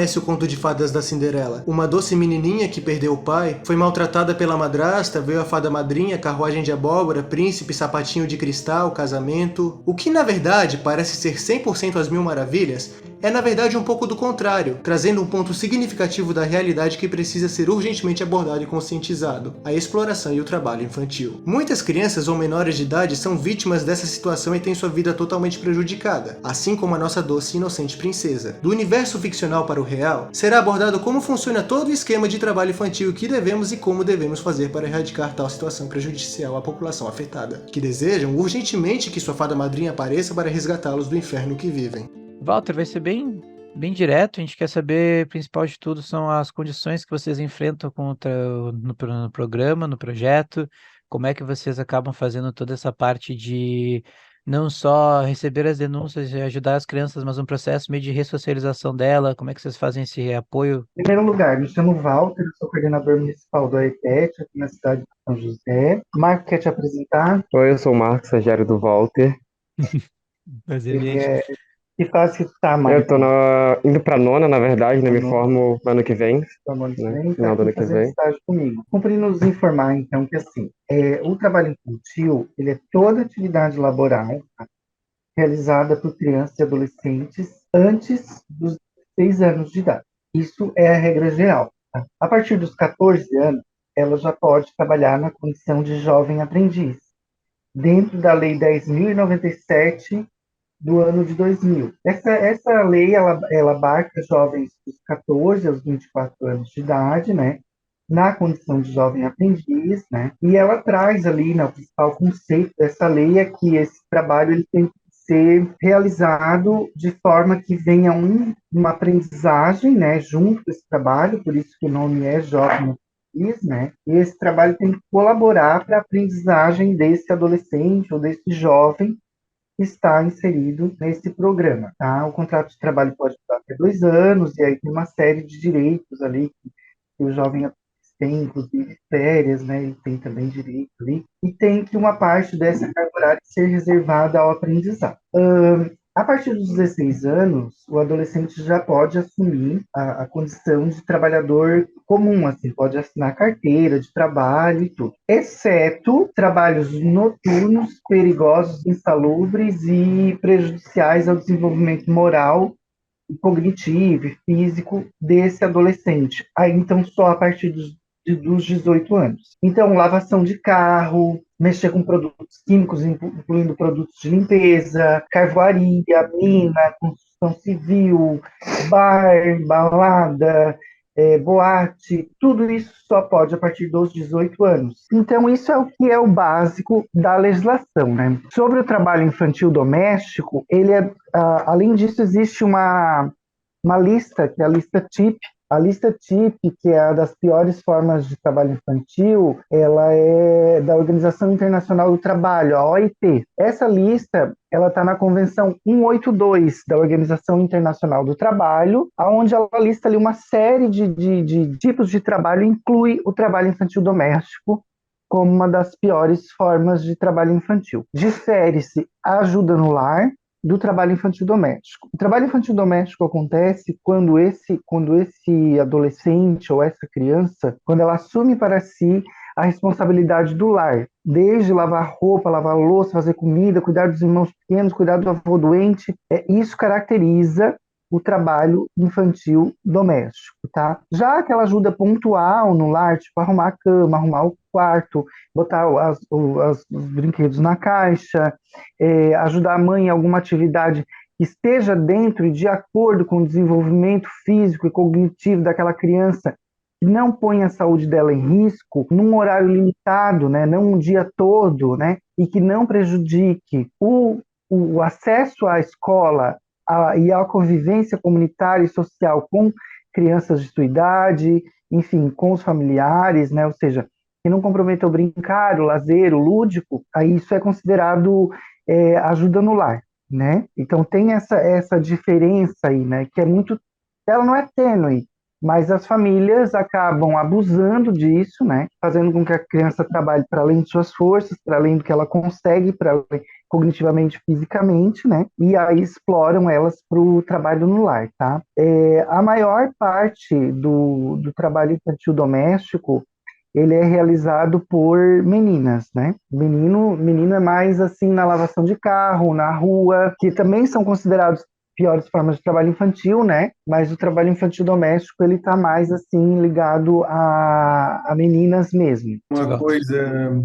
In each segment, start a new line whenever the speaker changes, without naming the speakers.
conhece o conto de fadas da Cinderela? Uma doce menininha que perdeu o pai, foi maltratada pela madrasta, veio a fada madrinha, carruagem de abóbora, príncipe, sapatinho de cristal, casamento... O que na verdade parece ser 100% as mil maravilhas, é na verdade um pouco do contrário, trazendo um ponto significativo da realidade que precisa ser urgentemente abordado e conscientizado: a exploração e o trabalho infantil. Muitas crianças ou menores de idade são vítimas dessa situação e têm sua vida totalmente prejudicada, assim como a nossa doce e inocente princesa. Do universo ficcional para o real, será abordado como funciona todo o esquema de trabalho infantil, o que devemos e como devemos fazer para erradicar tal situação prejudicial à população afetada, que desejam urgentemente que sua fada madrinha apareça para resgatá-los do inferno que vivem.
Walter, vai ser bem direto. A gente quer saber, principal de tudo, são as condições que vocês enfrentam no programa, no projeto, como é que vocês acabam fazendo toda essa parte de não só receber as denúncias e ajudar as crianças, mas um processo meio de ressocialização dela, como é que vocês fazem esse apoio?
Em primeiro lugar, me chamo Walter, eu sou coordenador municipal do AEPET, aqui na cidade de São José. Marco quer te apresentar?
Oi, eu sou o Marcos, estagiário do Walter.
Prazer,
Ele
gente.
é... Que fase que tu tá,
Eu
Marco?
tô indo pra nona, na verdade, né? Me
Nona.
formo ano que vem,
Ano que
né?
vem, tá
Final do
aqui
ano que
fazendo
vem.
estágio comigo. Cumpre nos informar, então, que assim, o trabalho infantil, ele é toda atividade laboral, tá, realizada por crianças e adolescentes antes dos 6 anos de idade. Isso é a regra geral. Tá? A partir dos 14 anos, ela já pode trabalhar na condição de jovem aprendiz, dentro da Lei 10.097 do ano de 2000. Essa lei, ela abarca jovens dos 14 aos 24 anos de idade, né? Na condição de jovem aprendiz, né? E ela traz ali, né, o principal conceito dessa lei é que esse trabalho ele tem que ser realizado de forma que venha uma aprendizagem, né, junto com esse trabalho, por isso que o nome é Jovem Aprendiz, né? E esse trabalho tem que colaborar para a aprendizagem desse adolescente ou desse jovem está inserido nesse programa. Tá? O contrato de trabalho pode durar até 2 anos, e aí tem uma série de direitos ali que o jovem tem, inclusive férias, né? Ele tem também direito ali. E tem que uma parte dessa carga horária ser reservada ao aprendizado. A partir dos 16 anos, o adolescente já pode assumir a condição de trabalhador comum, assim, pode assinar carteira de trabalho e tudo, exceto trabalhos noturnos, perigosos, insalubres e prejudiciais ao desenvolvimento moral, cognitivo e físico desse adolescente. Aí, então, só a partir dos 18 anos. Então, lavação de carro, mexer com produtos químicos, incluindo produtos de limpeza, carvoaria, mina, construção civil, bar, balada, boate, tudo isso só pode a partir dos 18 anos. Então, isso é o que é o básico da legislação, né? Sobre o trabalho infantil doméstico, além disso, existe uma lista, que é a lista TIP. A lista TIP, que é a das piores formas de trabalho infantil, ela é da Organização Internacional do Trabalho, a OIT. Essa lista, ela está na Convenção 182 da Organização Internacional do Trabalho, onde ela lista ali uma série de tipos de trabalho, inclui o trabalho infantil doméstico como uma das piores formas de trabalho infantil. Difere-se a ajuda no lar do trabalho infantil doméstico. O trabalho infantil doméstico acontece quando esse adolescente ou essa criança, quando ela assume para si a responsabilidade do lar, desde lavar roupa, lavar louça, fazer comida, cuidar dos irmãos pequenos, cuidar do avô doente, isso caracteriza o trabalho infantil doméstico, tá? Já aquela ajuda pontual no lar, tipo arrumar a cama, arrumar o quarto, botar os brinquedos na caixa, ajudar a mãe em alguma atividade que esteja dentro e de acordo com o desenvolvimento físico e cognitivo daquela criança, que não ponha a saúde dela em risco, num horário limitado, né, não um dia todo, né, e que não prejudique o acesso à escola e à convivência comunitária e social com crianças de sua idade, enfim, com os familiares, né, ou seja, que não comprometa o brincar, o lazer, o lúdico, aí isso é considerado ajuda no lar, né? Então tem essa diferença aí, né? Que é muito, ela não é tênue, mas as famílias acabam abusando disso, né? Fazendo com que a criança trabalhe para além de suas forças, para além do que ela consegue, para além cognitivamente, fisicamente, né? E aí exploram elas para o trabalho no lar, tá? A maior parte do trabalho infantil doméstico, ele é realizado por meninas, né? Menino é mais assim na lavação de carro, na rua, que também são considerados piores formas de trabalho infantil, né? Mas o trabalho infantil doméstico, ele tá mais assim ligado a meninas mesmo.
Uma
Legal.
coisa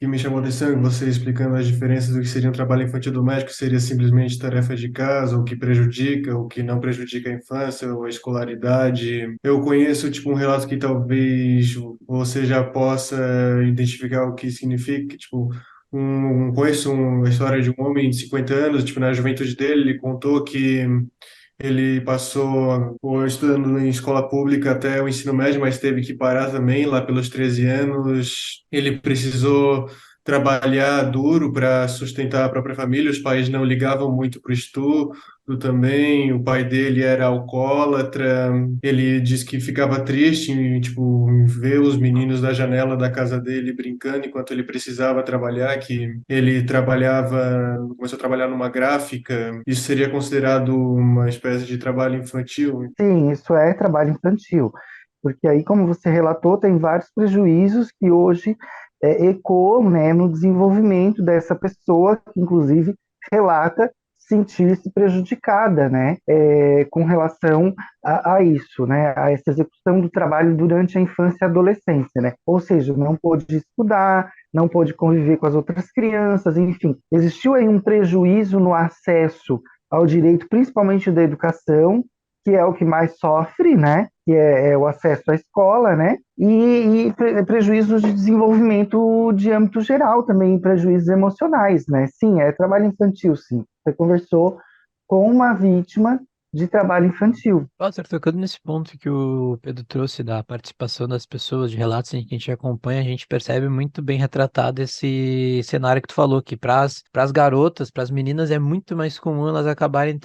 que me chamou a atenção, é você explicando as diferenças do que seria um trabalho infantil doméstico, seria simplesmente tarefa de casa, o que prejudica, o que não prejudica a infância, ou a escolaridade. Eu conheço, tipo, um relato que talvez você já possa identificar o que significa, tipo, conheço uma história de um homem de 50 anos, tipo, na juventude dele, ele contou que ele passou estudando em escola pública até o ensino médio, mas teve que parar também lá pelos 13 anos. Ele precisou trabalhar duro para sustentar a própria família. Os pais não ligavam muito para o estudo também. O pai dele era alcoólatra. Ele disse que ficava triste em, tipo, em ver os meninos da janela da casa dele brincando enquanto ele precisava trabalhar, que ele começou a trabalhar numa gráfica. Isso seria considerado uma espécie de trabalho infantil?
Sim, isso é trabalho infantil, porque aí, como você relatou, tem vários prejuízos que hoje ecoam, né, no desenvolvimento dessa pessoa, que inclusive relata sentir-se prejudicada, né, com relação a isso, né, a essa execução do trabalho durante a infância e adolescência, né, ou seja, não pôde estudar, não pôde conviver com as outras crianças, enfim, existiu aí um prejuízo no acesso ao direito, principalmente da educação, que é o que mais sofre, né? Que é o acesso à escola, né? E prejuízos de desenvolvimento de âmbito geral também, prejuízos emocionais, né? Sim, é trabalho infantil, sim. Você conversou com uma vítima de trabalho infantil.
Nossa, tocando nesse ponto que o Pedro trouxe da participação das pessoas, de relatos que a gente acompanha, a gente percebe muito bem retratado esse cenário que tu falou, que para as garotas, para as meninas, é muito mais comum elas acabarem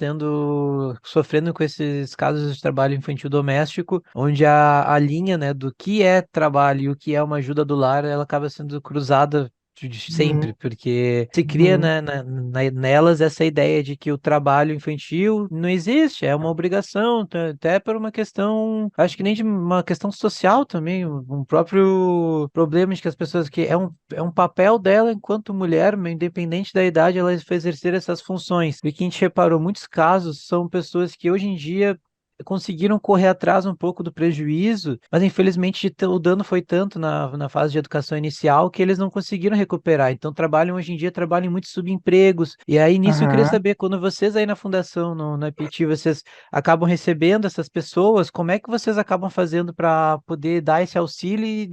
sofrendo com esses casos de trabalho infantil doméstico, onde a linha, né, do que é trabalho e o que é uma ajuda do lar, ela acaba sendo cruzada de sempre,
Uhum,
porque se cria,
uhum.
né, nelas essa ideia de que o trabalho infantil não existe, é uma obrigação, até por uma questão, acho que nem de uma questão social também, um próprio problema de que as pessoas, que é um papel dela enquanto mulher, mas independente da idade, ela exercer essas funções. E que a gente reparou, muitos casos são pessoas que hoje em dia conseguiram correr atrás um pouco do prejuízo, mas infelizmente o dano foi tanto na fase de educação inicial que eles não conseguiram recuperar. Então hoje em dia trabalham em muitos subempregos. E aí nisso eu queria
Aham.
saber, quando vocês aí na fundação, na IPT, vocês acabam recebendo essas pessoas, como é que vocês acabam fazendo para poder dar esse auxílio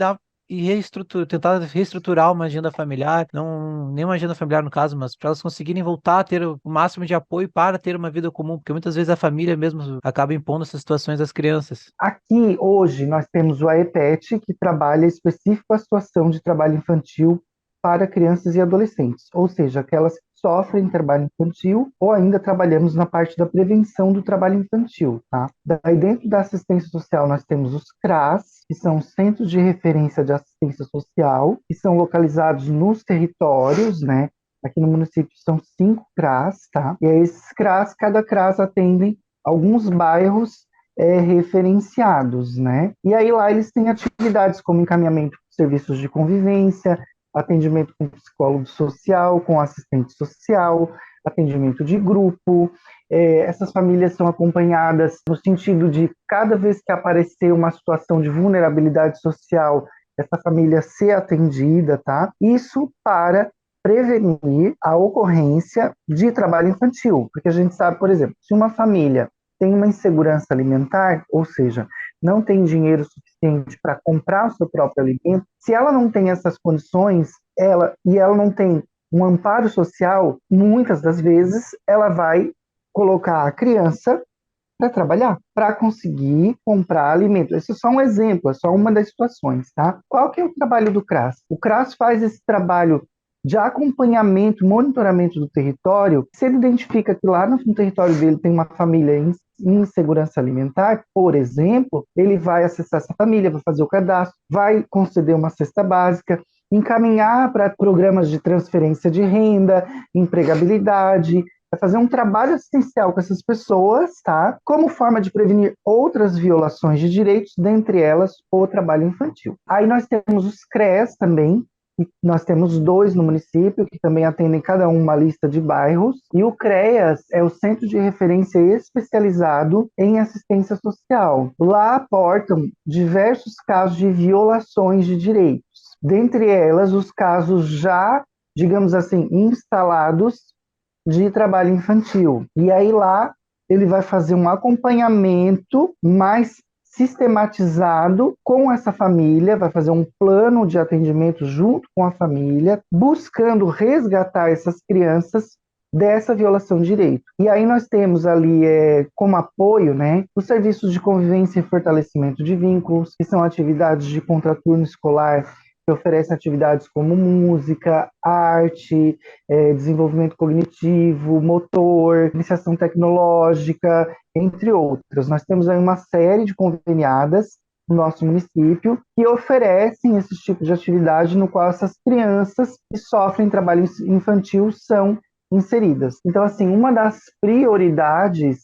tentar reestruturar uma agenda familiar, não nem uma agenda familiar no caso, mas para elas conseguirem voltar a ter o máximo de apoio para ter uma vida comum, porque muitas vezes a família mesmo acaba impondo essas situações às crianças.
Aqui, hoje, nós temos o AEPET, que trabalha específico a situação de trabalho infantil para crianças e adolescentes, ou seja, aquelas que sofrem trabalho infantil, ou ainda trabalhamos na parte da prevenção do trabalho infantil, tá? Daí, dentro da assistência social, nós temos os CRAS, que são Centros de Referência de Assistência Social, que são localizados nos territórios, né? Aqui no município são 5 CRAS, tá? E aí, esses CRAS, cada CRAS atendem alguns bairros referenciados, né? E aí lá eles têm atividades como encaminhamento de serviços de convivência, atendimento com psicólogo social, com assistente social, atendimento de grupo. Essas famílias são acompanhadas no sentido de cada vez que aparecer uma situação de vulnerabilidade social, essa família ser atendida, tá? Isso para prevenir a ocorrência de trabalho infantil, porque a gente sabe, por exemplo, se uma família tem uma insegurança alimentar, ou seja, não tem dinheiro suficiente para comprar o seu próprio alimento, se ela não tem essas condições, ela não tem um amparo social, muitas das vezes ela vai colocar a criança para trabalhar, para conseguir comprar alimento. Esse é só um exemplo, é só uma das situações, tá? Qual que é o trabalho do CRAS? O CRAS faz esse trabalho de acompanhamento, monitoramento do território. Se ele identifica que lá no território dele tem uma família em insegurança alimentar, por exemplo, ele vai acessar essa família, vai fazer o cadastro, vai conceder uma cesta básica, encaminhar para programas de transferência de renda, empregabilidade, vai fazer um trabalho assistencial com essas pessoas, tá? Como forma de prevenir outras violações de direitos, dentre elas o trabalho infantil. Aí nós temos os CREAs também, e nós temos 2 no município, que também atendem cada um uma lista de bairros, e o CREAS é o Centro de Referência Especializado em Assistência Social. Lá aportam diversos casos de violações de direitos, dentre elas os casos já, digamos assim, instalados de trabalho infantil. E aí lá ele vai fazer um acompanhamento mais sistematizado com essa família, vai fazer um plano de atendimento junto com a família, buscando resgatar essas crianças dessa violação de direito. E aí nós temos ali como apoio, né, os serviços de convivência e fortalecimento de vínculos, que são atividades de contraturno escolar que oferecem atividades como música, arte, desenvolvimento cognitivo, motor, iniciação tecnológica, entre outras. Nós temos aí uma série de conveniadas no nosso município que oferecem esse tipo de atividade no qual essas crianças que sofrem trabalho infantil são inseridas. Então, assim, uma das prioridades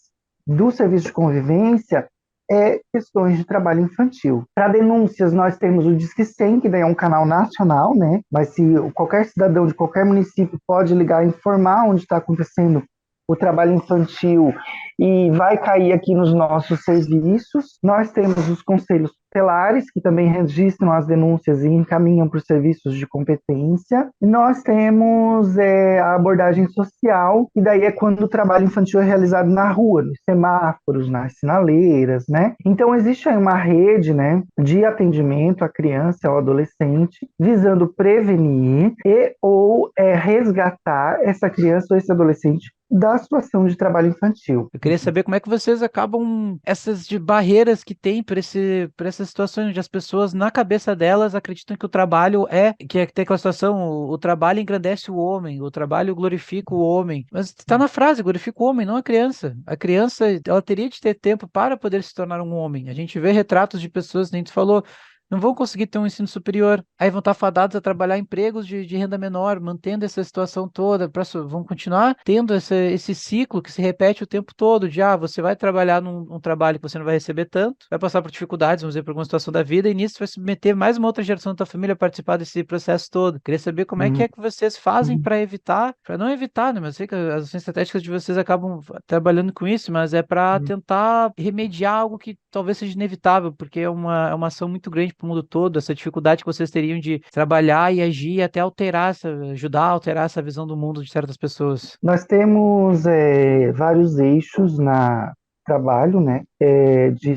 do serviço de convivência é questões de trabalho infantil. Para denúncias, nós temos o Disque 100, que daí é um canal nacional, né? Mas se qualquer cidadão de qualquer município pode ligar e informar onde está acontecendo o trabalho infantil e vai cair aqui nos nossos serviços. Nós temos os conselhos tutelares, que também registram as denúncias e encaminham para os serviços de competência. E nós temos a abordagem social, e daí é quando o trabalho infantil é realizado na rua, nos semáforos, nas sinaleiras, né? Então existe aí uma rede, né, de atendimento à criança e ao adolescente, visando prevenir e ou resgatar essa criança ou esse adolescente da situação de trabalho infantil.
Eu queria saber como é que vocês acabam essas de barreiras que tem por essas situações onde as pessoas, na cabeça delas, acreditam que o trabalho tem aquela situação, o trabalho engrandece o homem, o trabalho glorifica o homem. Mas está na frase, glorifica o homem, não a criança. A criança, ela teria de ter tempo para poder se tornar um homem. A gente vê retratos de pessoas, nem tu falou, não vão conseguir ter um ensino superior, aí vão estar fadados a trabalhar em empregos de renda menor, mantendo essa situação toda, vão continuar tendo esse ciclo que se repete o tempo todo, de você vai trabalhar num trabalho que você não vai receber tanto, vai passar por dificuldades, vamos dizer, por alguma situação da vida, e nisso vai submeter mais uma outra geração da tua família a participar desse processo todo. Queria saber como é que vocês fazem para evitar, para não evitar, né, mas eu sei que as ações estratégicas de vocês acabam trabalhando com isso, mas é para tentar remediar algo que talvez seja inevitável, porque é uma ação muito grande para o mundo todo, essa dificuldade que vocês teriam de trabalhar e agir até ajudar a alterar essa visão do mundo de certas pessoas.
Nós temos vários eixos na trabalho, né?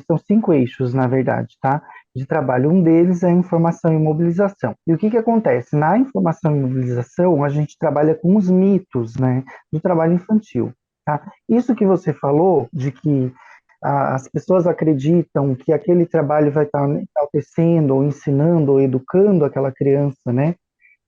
São 5 eixos, na verdade, tá? De trabalho. Um deles é a informação e mobilização. E o que acontece? Na informação e mobilização, a gente trabalha com os mitos, né? Do trabalho infantil, tá? Isso que você falou, de que as pessoas acreditam que aquele trabalho vai estar enaltecendo, ou ensinando, ou educando aquela criança, né?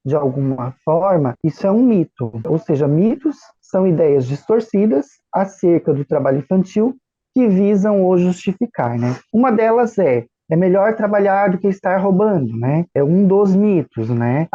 De alguma forma, isso é um mito. Ou seja, mitos são ideias distorcidas acerca do trabalho infantil que visam o justificar, né? Uma delas é melhor trabalhar do que estar roubando, né? É um dos mitos, né?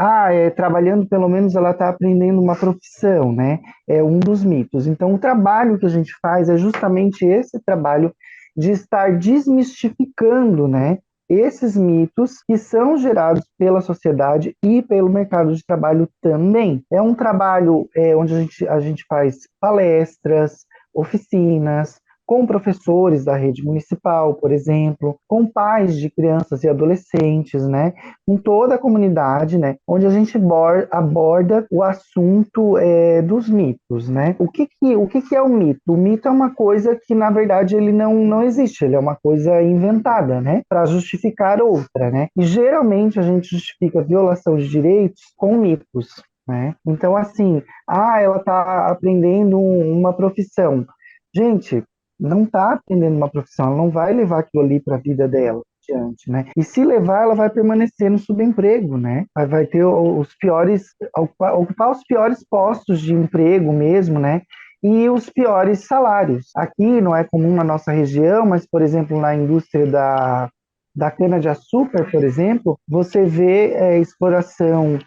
Trabalhando pelo menos ela está aprendendo uma profissão, né? É um dos mitos. Então, o trabalho que a gente faz é justamente esse trabalho de estar desmistificando, né? Esses mitos que são gerados pela sociedade e pelo mercado de trabalho também. É um trabalho onde a gente faz palestras, oficinas, com professores da rede municipal, por exemplo, com pais de crianças e adolescentes, né, com toda a comunidade, né, onde a gente aborda o assunto dos mitos, né. O que é o mito? O mito é uma coisa que, na verdade, ele não existe, ele é uma coisa inventada, né, para justificar outra, né. E geralmente a gente justifica a violação de direitos com mitos, né. Então, assim, ela está aprendendo uma profissão. Gente, não está aprendendo uma profissão, ela não vai levar aquilo ali para a vida dela adiante, né? E se levar, ela vai permanecer no subemprego, né? Vai ter ocupar os piores postos de emprego mesmo, né? E os piores salários. Aqui não é comum na nossa região, mas, por exemplo, na indústria da cana-de-açúcar, por exemplo, você vê exploração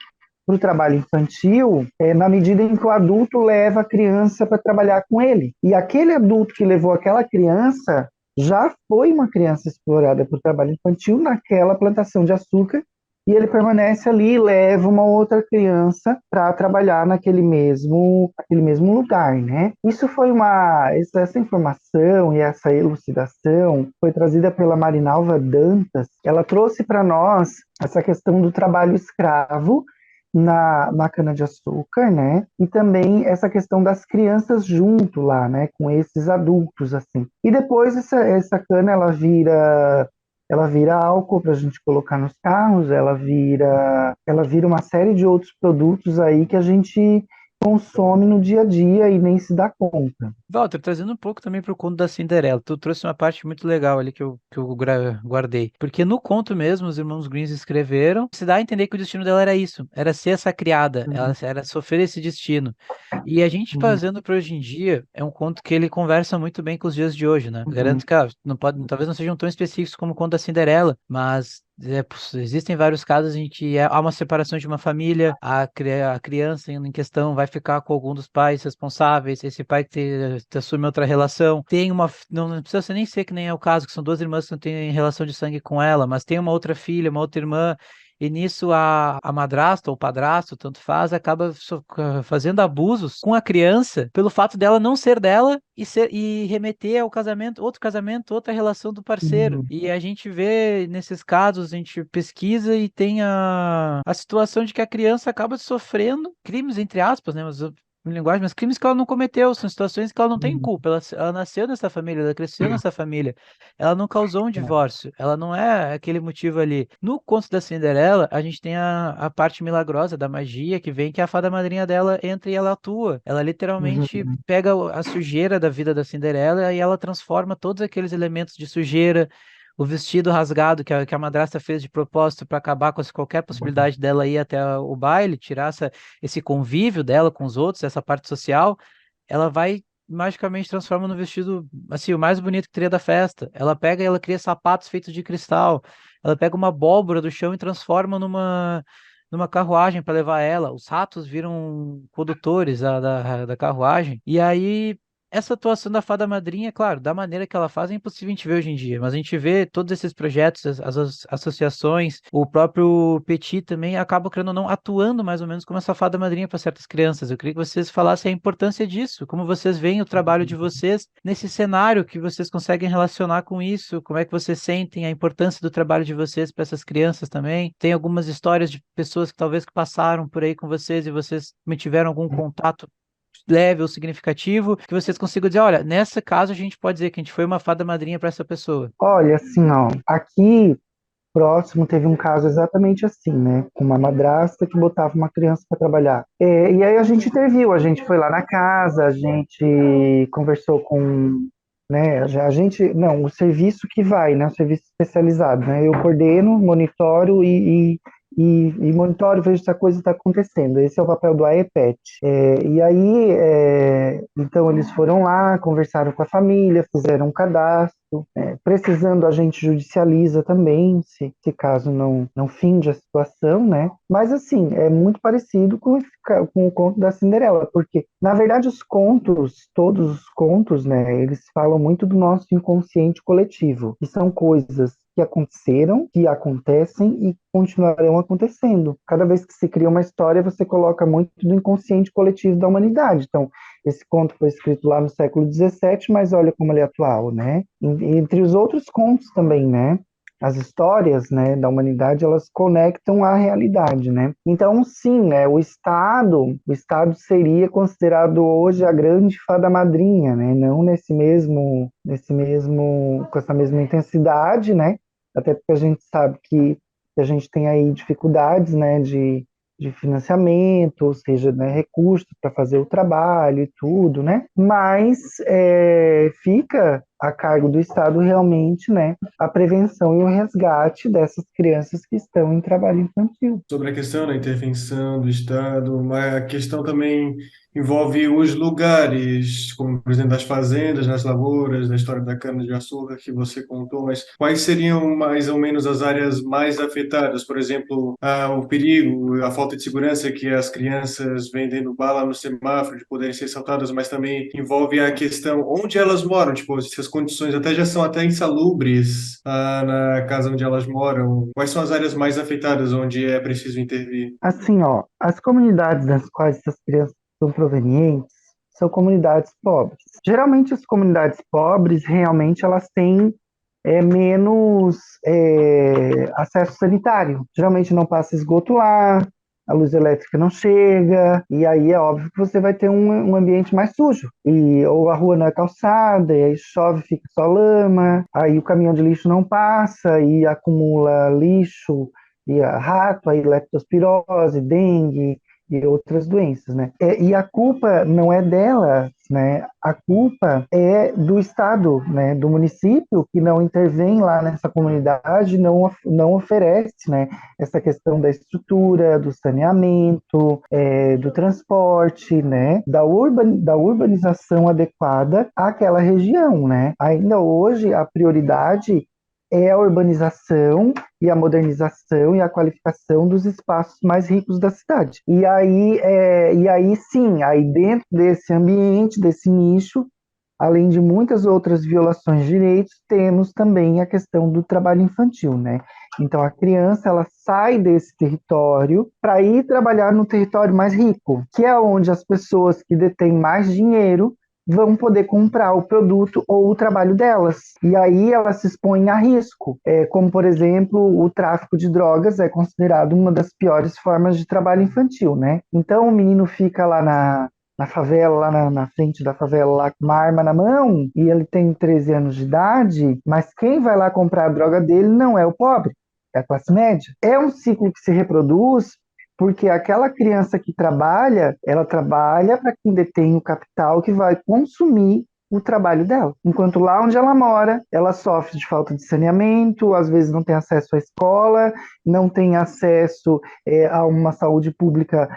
para o trabalho infantil na medida em que o adulto leva a criança para trabalhar com ele. E aquele adulto que levou aquela criança já foi uma criança explorada para o trabalho infantil naquela plantação de açúcar, e ele permanece ali e leva uma outra criança para trabalhar naquele mesmo lugar, né? Isso foi essa informação e essa elucidação foi trazida pela Marinalva Dantas. Ela trouxe para nós essa questão do trabalho escravo na cana-de-açúcar, né? E também essa questão das crianças junto lá, né? Com esses adultos, assim. E depois essa cana, ela vira álcool para a gente colocar nos carros, ela vira uma série de outros produtos aí que a gente consome no dia a dia e nem se dá conta.
Walter, trazendo um pouco também para o conto da Cinderela, tu trouxe uma parte muito legal ali que eu guardei. Porque no conto mesmo, os irmãos Grimm escreveram, se dá a entender que o destino dela era isso, era ser essa criada, ela era sofrer esse destino. E a gente
Uhum.
fazendo para hoje em dia, é um conto que ele conversa muito bem com os dias de hoje, né?
Uhum.
Garanto que não pode, talvez não sejam tão específicos como o conto da Cinderela, mas existem vários casos em que há uma separação de uma família, a criança em questão vai ficar com algum dos pais responsáveis, esse pai que assume outra relação, tem não precisa nem ser que nem é o caso, que são duas irmãs que não têm relação de sangue com ela, mas tem uma outra filha, uma outra irmã, e nisso a madrasta ou o padrasto, tanto faz, acaba fazendo abusos com a criança pelo fato dela não ser dela e remeter ao casamento, outra relação do parceiro.
Uhum.
E a gente vê nesses casos, a gente pesquisa e tem a situação de que a criança acaba sofrendo crimes, entre aspas, né? Em linguagem, mas crimes que ela não cometeu, são situações que ela não tem
Uhum.
culpa. Ela nasceu nessa família, ela cresceu nessa família. Ela não causou um divórcio, ela não é aquele motivo ali. No conto da Cinderela, a gente tem a parte milagrosa da magia que vem que a fada madrinha dela entra e ela atua. Ela literalmente
Uhum.
pega a sujeira da vida da Cinderela e ela transforma todos aqueles elementos de sujeira. O vestido rasgado que a madrasta fez de propósito para acabar com qualquer possibilidade dela ir até o baile, tirar esse convívio dela com os outros, essa parte social, ela vai magicamente transforma no vestido assim o mais bonito que teria da festa. Ela pega e ela cria sapatos feitos de cristal. Ela pega uma abóbora do chão e transforma numa carruagem para levar ela. Os ratos viram condutores da carruagem. E aí essa atuação da fada madrinha, claro, da maneira que ela faz, é impossível a gente ver hoje em dia, mas a gente vê todos esses projetos, as associações, o próprio Petit também acaba, querendo ou não, atuando mais ou menos como essa fada madrinha para certas crianças. Eu queria que vocês falassem a importância disso, como vocês veem o trabalho de vocês nesse cenário, que vocês conseguem relacionar com isso, como é que vocês sentem a importância do trabalho de vocês para essas crianças também. Tem algumas histórias de pessoas que talvez que passaram por aí com vocês e vocês tiveram algum contato leve ou significativo, que vocês consigam dizer, olha, nesse caso a gente pode dizer que a gente foi uma fada madrinha para essa pessoa.
Olha, assim, ó, aqui próximo teve um caso exatamente assim, né? Com uma madrasta que botava uma criança para trabalhar. E aí a gente interviu, a gente foi lá na casa, a gente conversou com, né? Não, o serviço que vai, né? O serviço especializado, né? Eu coordeno, monitoro e monitoro, vejo se a coisa está acontecendo. Esse é o papel do AEPET. E aí, então eles foram lá, conversaram com a família, fizeram um cadastro. Precisando, a gente judicializa também, se caso não finde a situação, né? Mas, assim, é muito parecido com o conto da Cinderela, porque, na verdade, todos os contos, né, eles falam muito do nosso inconsciente coletivo, que são coisas que aconteceram, que acontecem e continuarão acontecendo. Cada vez que se cria uma história, você coloca muito do inconsciente coletivo da humanidade. Então, esse conto foi escrito lá no século XVII, mas olha como ele é atual, né? Entre os outros contos também, né? As histórias, né, da humanidade, elas conectam à realidade, né? Então, sim, né, o Estado seria considerado hoje a grande fada madrinha, né? Não com essa mesma intensidade, né? Até porque a gente sabe que a gente tem aí dificuldades, né, de financiamento, ou seja, né, recursos para fazer o trabalho e tudo, né? Mas fica a cargo do Estado realmente, né, a prevenção e o resgate dessas crianças que estão em trabalho infantil.
Sobre a questão da intervenção do Estado, mas a questão também envolve os lugares, como por exemplo das fazendas, nas lavouras, da história da cana-de-açúcar que você contou, mas quais seriam mais ou menos as áreas mais afetadas? Por exemplo, o perigo, a falta de segurança que as crianças vendendo bala no semáforo, de poderem ser assaltadas, mas também envolve a questão onde elas moram, tipo, se as condições até já são até insalubres, na casa onde elas moram. Quais são as áreas mais afetadas onde é preciso intervir?
Assim, ó, as comunidades das quais essas crianças são provenientes são comunidades pobres. Geralmente, as comunidades pobres, realmente, elas têm menos acesso sanitário. Geralmente não passa esgoto lá, a luz elétrica não chega, e aí é óbvio que você vai ter um ambiente mais sujo. Ou a rua não é calçada, e aí chove, fica só lama, aí o caminhão de lixo não passa, e acumula lixo, e rato, aí leptospirose, dengue e outras doenças, né? E a culpa não é dela, né? A culpa é do Estado, né? Do município que não intervém lá nessa comunidade, não oferece, né? Essa questão da estrutura, do saneamento, do transporte, né? Da urbanização adequada àquela região, né? Ainda hoje a prioridade é a urbanização e a modernização e a qualificação dos espaços mais ricos da cidade. E aí sim, aí dentro desse ambiente, desse nicho, além de muitas outras violações de direitos, temos também a questão do trabalho infantil, né? Então a criança ela sai desse território para ir trabalhar no território mais rico, que é onde as pessoas que detêm mais dinheiro vão poder comprar o produto ou o trabalho delas. E aí elas se expõem a risco, como, por exemplo, o tráfico de drogas é considerado uma das piores formas de trabalho infantil, né? Então o menino fica lá na favela, lá na frente da favela, lá com uma arma na mão, e ele tem 13 anos de idade, mas quem vai lá comprar a droga dele não é o pobre, é a classe média. É um ciclo que se reproduz porque aquela criança que trabalha, ela trabalha para quem detém o capital que vai consumir o trabalho dela. Enquanto lá onde ela mora, ela sofre de falta de saneamento, às vezes não tem acesso à escola, não tem acesso a uma saúde pública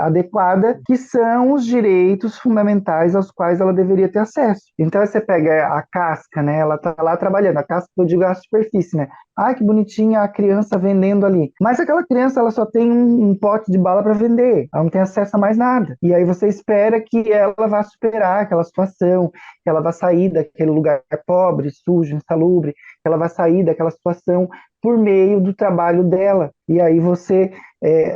adequada, que são os direitos fundamentais aos quais ela deveria ter acesso. Então você pega a casca, né? Ela está lá trabalhando, a casca eu digo a superfície, né? Ai, que bonitinha a criança vendendo ali. Mas aquela criança ela só tem um pote de bala para vender, ela não tem acesso a mais nada. E aí você espera que ela vá superar aquela situação, que ela vá sair daquele lugar pobre, sujo, insalubre, que ela vá sair daquela situação por meio do trabalho dela. E aí você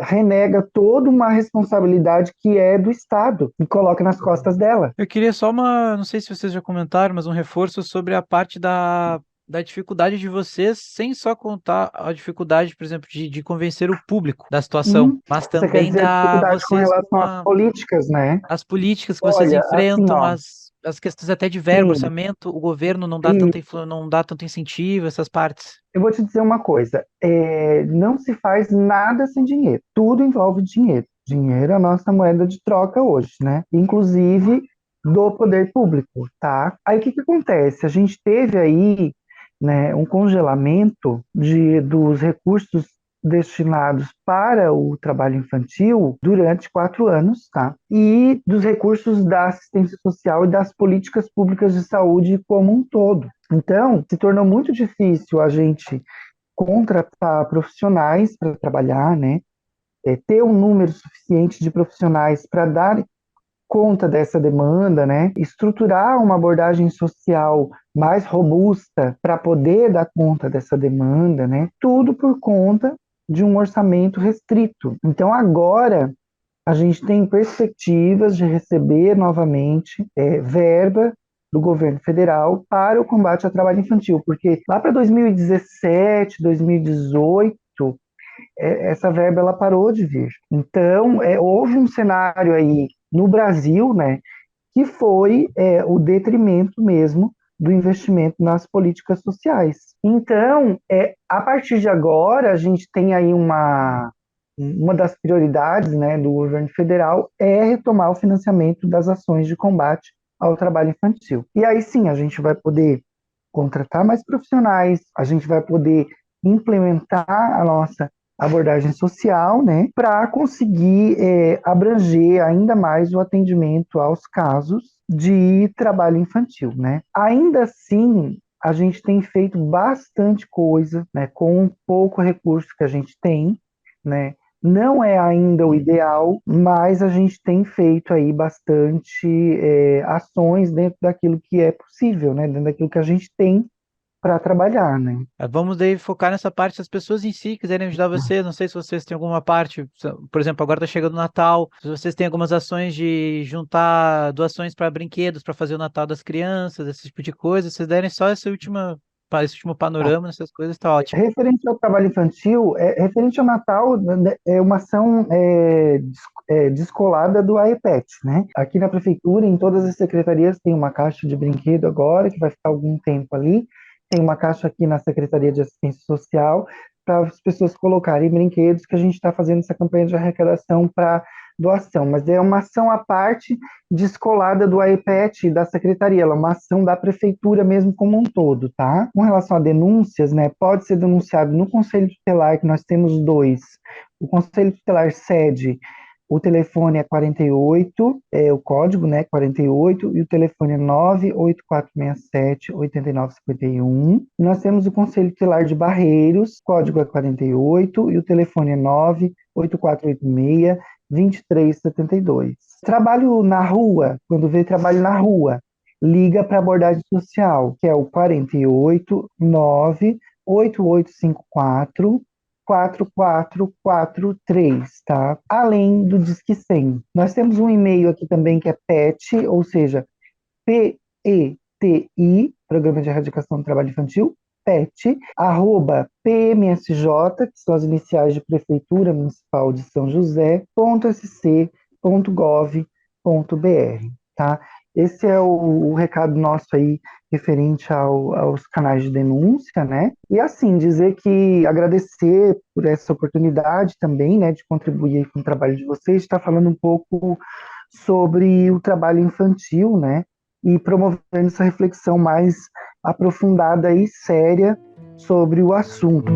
renega toda uma responsabilidade que é do Estado e coloca nas costas dela.
Eu queria só não sei se vocês já comentaram, mas um reforço sobre a parte da dificuldade de vocês, sem só contar a dificuldade, por exemplo, de convencer o público da situação, mas
Você quer
também
dizer
da
dificuldade com
vocês
relação às políticas, né?
as políticas que vocês
Olha, assim,
enfrentam,
ó,
as questões até de verba,
sim,
orçamento, o governo não dá
e
não dá tanto incentivo, essas partes.
eu vou te dizer uma coisa, não se faz nada sem dinheiro, tudo envolve dinheiro. Dinheiro é a nossa moeda de troca hoje, né? Inclusive do poder público, tá? Aí o que que acontece? A gente teve aí, né, um congelamento dos recursos destinados para o trabalho infantil durante 4 anos, tá? E dos recursos da assistência social e das políticas públicas de saúde como um todo. Então, se tornou muito difícil a gente contratar profissionais para trabalhar, né? Ter um número suficiente de profissionais para dar conta dessa demanda, né? Estruturar uma abordagem social mais robusta para poder dar conta dessa demanda, né? Tudo por conta de um orçamento restrito. Então, agora a gente tem perspectivas de receber novamente verba do governo federal para o combate ao trabalho infantil, porque lá para 2017, 2018, essa verba ela parou de vir. Então, houve um cenário aí no Brasil, né, que foi o detrimento mesmo do investimento nas políticas sociais. Então, a partir de agora, a gente tem aí uma das prioridades, né, do governo federal é retomar o financiamento das ações de combate ao trabalho infantil. E aí sim, a gente vai poder contratar mais profissionais, a gente vai poder implementar a nossa abordagem social, né, para conseguir abranger ainda mais o atendimento aos casos de trabalho infantil, né. Ainda assim, a gente tem feito bastante coisa, né, com o pouco recurso que a gente tem, né. Não é ainda o ideal, mas a gente tem feito aí bastante ações dentro daquilo que é possível, né, dentro daquilo que a gente tem para trabalhar, né.
Vamos daí focar nessa parte, se as pessoas em si quiserem ajudar você, não sei se vocês têm alguma parte, por exemplo, agora está chegando o Natal, se vocês têm algumas ações de juntar doações para brinquedos, para fazer o Natal das crianças, esse tipo de coisa, se vocês derem só esse último panorama nessas coisas, está ótimo.
Referente ao trabalho infantil, referente ao Natal, né, é uma ação descolada do AEPET, né? Aqui na prefeitura, em todas as secretarias, tem uma caixa de brinquedo agora, que vai ficar algum tempo ali. Tem uma caixa aqui na Secretaria de Assistência Social para as pessoas colocarem brinquedos, que a gente está fazendo essa campanha de arrecadação para doação, mas é uma ação à parte, descolada do AEPET e da secretaria, ela é uma ação da prefeitura mesmo como um todo, tá? Com relação a denúncias, né, pode ser denunciado no Conselho Tutelar, que nós temos 2. O Conselho Tutelar sede, o telefone é 48, o código, né, 48, e o telefone é 98467-8951. Nós temos o Conselho Tutelar de Barreiros, código é 48, e o telefone é 98486-2372. Trabalho na rua, quando vê trabalho na rua, liga para a abordagem social, que é o 48 98854 4443, tá? Além do Disque 100. Nós temos um e-mail aqui também que é PETI, ou seja, PETI, Programa de Erradicação do Trabalho Infantil, PET, @PMSJ, que são as iniciais de Prefeitura Municipal de São José, .sc.gov.br, tá? Esse é o recado nosso aí referente aos canais de denúncia, né? E assim, dizer que agradecer por essa oportunidade também, né, de contribuir com o trabalho de vocês, estar falando um pouco sobre o trabalho infantil, né? E promovendo essa reflexão mais aprofundada e séria sobre o assunto.